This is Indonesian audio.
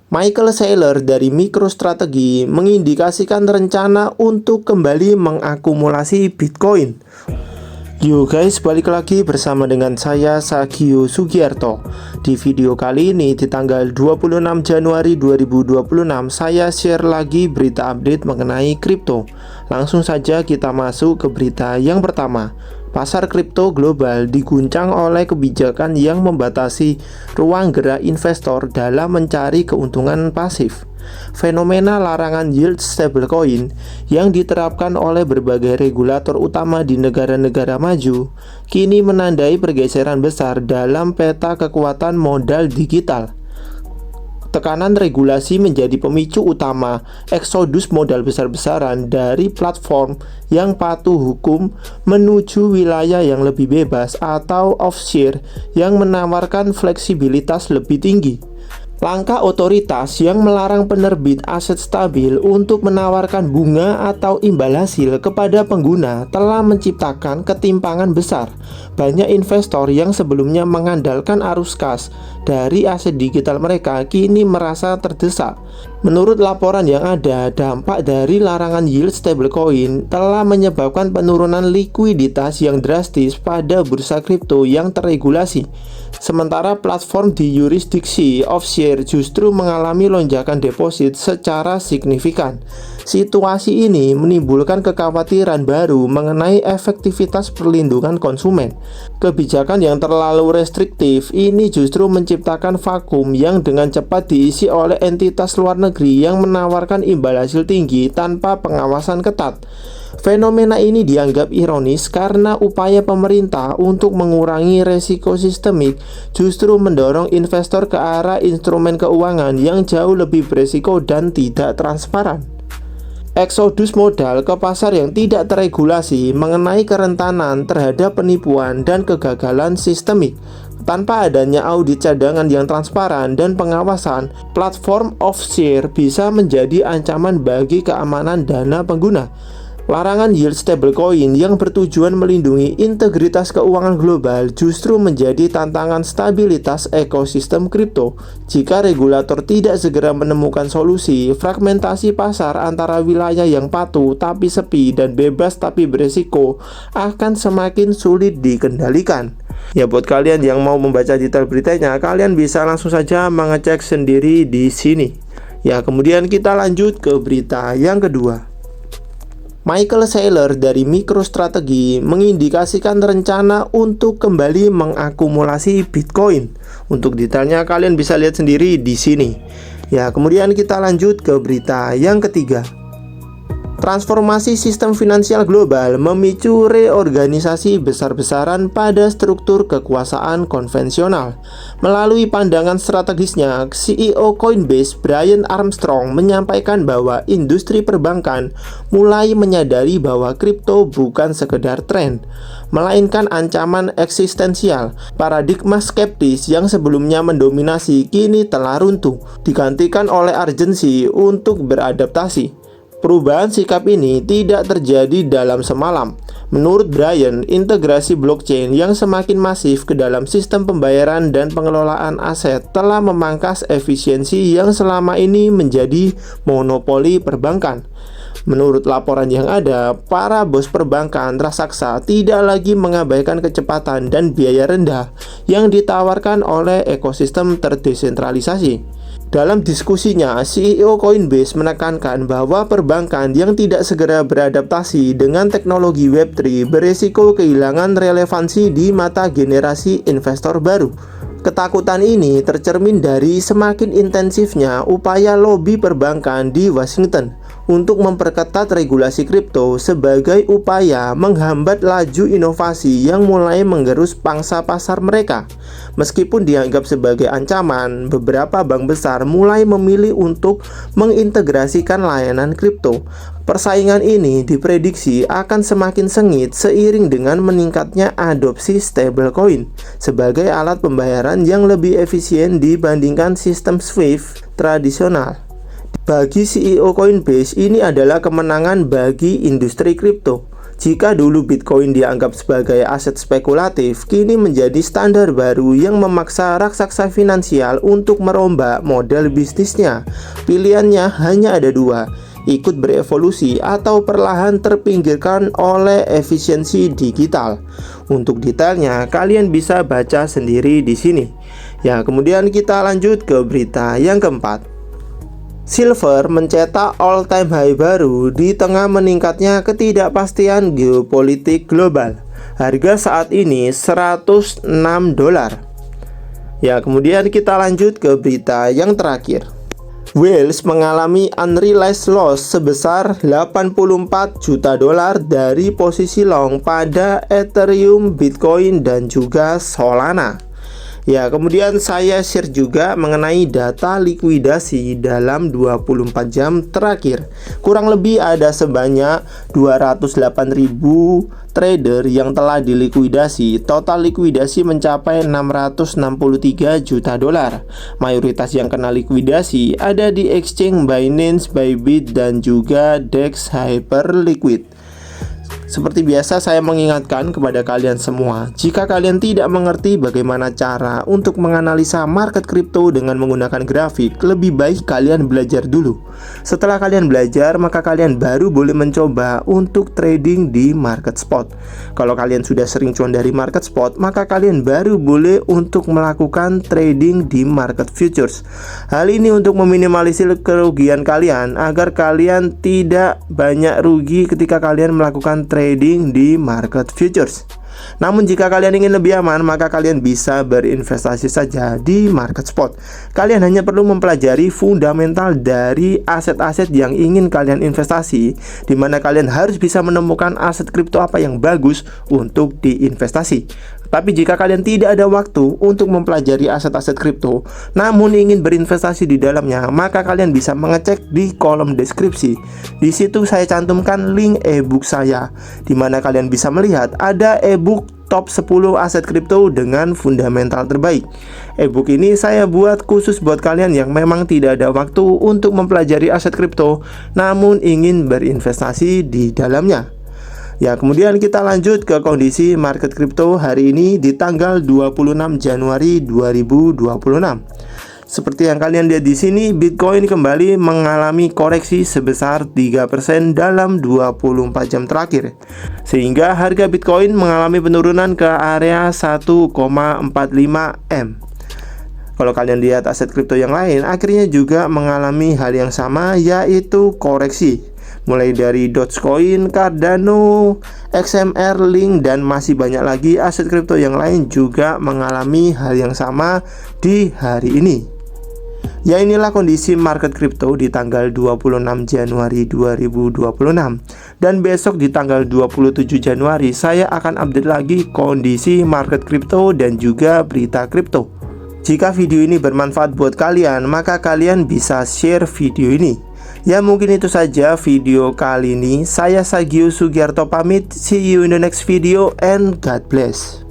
Michael Saylor dari MicroStrategy mengindikasikan rencana untuk kembali mengakumulasi Bitcoin. Yo guys, balik lagi bersama dengan saya Sagio Sugiarto. Di video kali ini di tanggal 26 Januari 2026 saya share lagi berita update mengenai kripto. Langsung saja kita masuk ke berita yang pertama. Pasar kripto global diguncang oleh kebijakan yang membatasi ruang gerak investor dalam mencari keuntungan pasif. Fenomena larangan yield stablecoin yang diterapkan oleh berbagai regulator utama di negara-negara maju kini menandai pergeseran besar dalam peta kekuatan modal digital. Tekanan regulasi menjadi pemicu utama eksodus modal besar-besaran dari platform yang patuh hukum menuju wilayah yang lebih bebas atau offshore yang menawarkan fleksibilitas lebih tinggi. Langkah otoritas yang melarang penerbit aset stabil untuk menawarkan bunga atau imbal hasil kepada pengguna telah menciptakan ketimpangan besar. Banyak investor yang sebelumnya mengandalkan arus kas dari aset digital mereka kini merasa terdesak. Menurut laporan yang ada, dampak dari larangan yield stablecoin telah menyebabkan penurunan likuiditas yang drastis pada bursa kripto yang terregulasi. Sementara platform di yurisdiksi offshore justru mengalami lonjakan deposit secara signifikan. Situasi ini menimbulkan kekhawatiran baru mengenai efektivitas perlindungan konsumen. Kebijakan yang terlalu restriktif ini justru menciptakan vakum yang dengan cepat diisi oleh entitas luar negeri yang menawarkan imbal hasil tinggi tanpa pengawasan ketat. Fenomena ini dianggap ironis karena upaya pemerintah untuk mengurangi resiko sistemik justru mendorong investor ke arah instrumen keuangan yang jauh lebih beresiko dan tidak transparan. Eksodus modal ke pasar yang tidak terregulasi mengenai kerentanan terhadap penipuan dan kegagalan sistemik. Tanpa adanya audit cadangan yang transparan dan pengawasan, platform offshore bisa menjadi ancaman bagi keamanan dana pengguna. Larangan yield stablecoin yang bertujuan melindungi integritas keuangan global justru menjadi tantangan stabilitas ekosistem kripto. Jika regulator tidak segera menemukan solusi, fragmentasi pasar antara wilayah yang patuh tapi sepi dan bebas tapi beresiko akan semakin sulit dikendalikan. Ya, buat kalian yang mau membaca detail beritanya, kalian bisa langsung saja mengecek sendiri di sini. Ya, kemudian kita lanjut ke berita yang kedua. Michael Saylor dari MicroStrategy mengindikasikan rencana untuk kembali mengakumulasi Bitcoin. Untuk detailnya kalian bisa lihat sendiri di sini. Ya, kemudian kita lanjut ke berita yang ketiga. Transformasi sistem finansial global memicu reorganisasi besar-besaran pada struktur kekuasaan konvensional. Melalui pandangan strategisnya, CEO Coinbase Brian Armstrong menyampaikan bahwa industri perbankan mulai menyadari bahwa kripto bukan sekedar tren, melainkan ancaman eksistensial. Paradigma skeptis yang sebelumnya mendominasi kini telah runtuh, digantikan oleh urgensi untuk beradaptasi. Perubahan sikap ini tidak terjadi dalam semalam. Menurut Brian, integrasi blockchain yang semakin masif ke dalam sistem pembayaran dan pengelolaan aset telah memangkas efisiensi yang selama ini menjadi monopoli perbankan. Menurut laporan yang ada, para bos perbankan raksasa tidak lagi mengabaikan kecepatan dan biaya rendah yang ditawarkan oleh ekosistem terdesentralisasi. Dalam diskusinya, CEO Coinbase menekankan bahwa perbankan yang tidak segera beradaptasi dengan teknologi Web3 beresiko kehilangan relevansi di mata generasi investor baru. Ketakutan ini tercermin dari semakin intensifnya upaya lobi perbankan di Washington untuk memperketat regulasi kripto sebagai upaya menghambat laju inovasi yang mulai menggerus pangsa pasar mereka. Meskipun dianggap sebagai ancaman, beberapa bank besar mulai memilih untuk mengintegrasikan layanan kripto. Persaingan ini diprediksi akan semakin sengit seiring dengan meningkatnya adopsi stablecoin sebagai alat pembayaran yang lebih efisien dibandingkan sistem SWIFT tradisional. Bagi CEO Coinbase, ini adalah kemenangan bagi industri kripto. Jika dulu Bitcoin dianggap sebagai aset spekulatif, kini menjadi standar baru yang memaksa raksasa finansial untuk merombak model bisnisnya. Pilihannya hanya ada dua: ikut berevolusi atau perlahan terpinggirkan oleh efisiensi digital. Untuk detailnya kalian bisa baca sendiri di sini. Ya, kemudian kita lanjut ke berita yang keempat. Silver mencetak all-time high baru di tengah meningkatnya ketidakpastian geopolitik global. Harga saat ini $106. Ya, kemudian kita lanjut ke berita yang terakhir. Wales mengalami unrealized loss sebesar $84 juta dari posisi long pada Ethereum, Bitcoin, dan juga Solana. Ya, kemudian saya share juga mengenai data likuidasi dalam 24 jam terakhir. Kurang lebih ada sebanyak 208.000 trader yang telah dilikuidasi. Total likuidasi mencapai $663 juta. Mayoritas yang kena likuidasi ada di exchange Binance, Bybit, dan juga DEX Hyperliquid. Seperti biasa, saya mengingatkan kepada kalian semua, jika kalian tidak mengerti bagaimana cara untuk menganalisa market kripto dengan menggunakan grafik, lebih baik kalian belajar dulu. Setelah kalian belajar, maka kalian baru boleh mencoba untuk trading di market spot. Kalau kalian sudah sering cuan dari market spot, maka kalian baru boleh untuk melakukan trading di market futures. Hal ini untuk meminimalisir kerugian kalian, agar kalian tidak banyak rugi ketika kalian melakukan trading di market futures. Namun jika kalian ingin lebih aman, maka kalian bisa berinvestasi saja di market spot. Kalian hanya perlu mempelajari fundamental dari aset-aset yang ingin kalian investasi, di mana kalian harus bisa menemukan aset kripto apa yang bagus untuk diinvestasi. Tapi jika kalian tidak ada waktu untuk mempelajari aset-aset kripto, namun ingin berinvestasi di dalamnya, maka kalian bisa mengecek di kolom deskripsi. Di situ saya cantumkan link ebook saya, di mana kalian bisa melihat ada ebook top 10 aset kripto dengan fundamental terbaik. Ebook ini saya buat khusus buat kalian yang memang tidak ada waktu untuk mempelajari aset kripto, namun ingin berinvestasi di dalamnya. Ya, kemudian kita lanjut ke kondisi market kripto hari ini di tanggal 26 Januari 2026. Seperti yang kalian lihat di sini, Bitcoin kembali mengalami koreksi sebesar 3% dalam 24 jam terakhir. Sehingga harga Bitcoin mengalami penurunan ke area 1,45 M. Kalau kalian lihat aset kripto yang lain, akhirnya juga mengalami hal yang sama, yaitu koreksi. Mulai dari Dogecoin, Cardano, XMR, Link, dan masih banyak lagi aset kripto yang lain juga mengalami hal yang sama di hari ini. Ya, inilah kondisi market kripto di tanggal 26 Januari 2026. Dan besok di tanggal 27 Januari saya akan update lagi kondisi market kripto dan juga berita kripto. Jika video ini bermanfaat buat kalian, maka kalian bisa share video ini. Ya, mungkin itu saja video kali ini. Saya Sagio Sugiarto pamit. See you in the next video and God bless.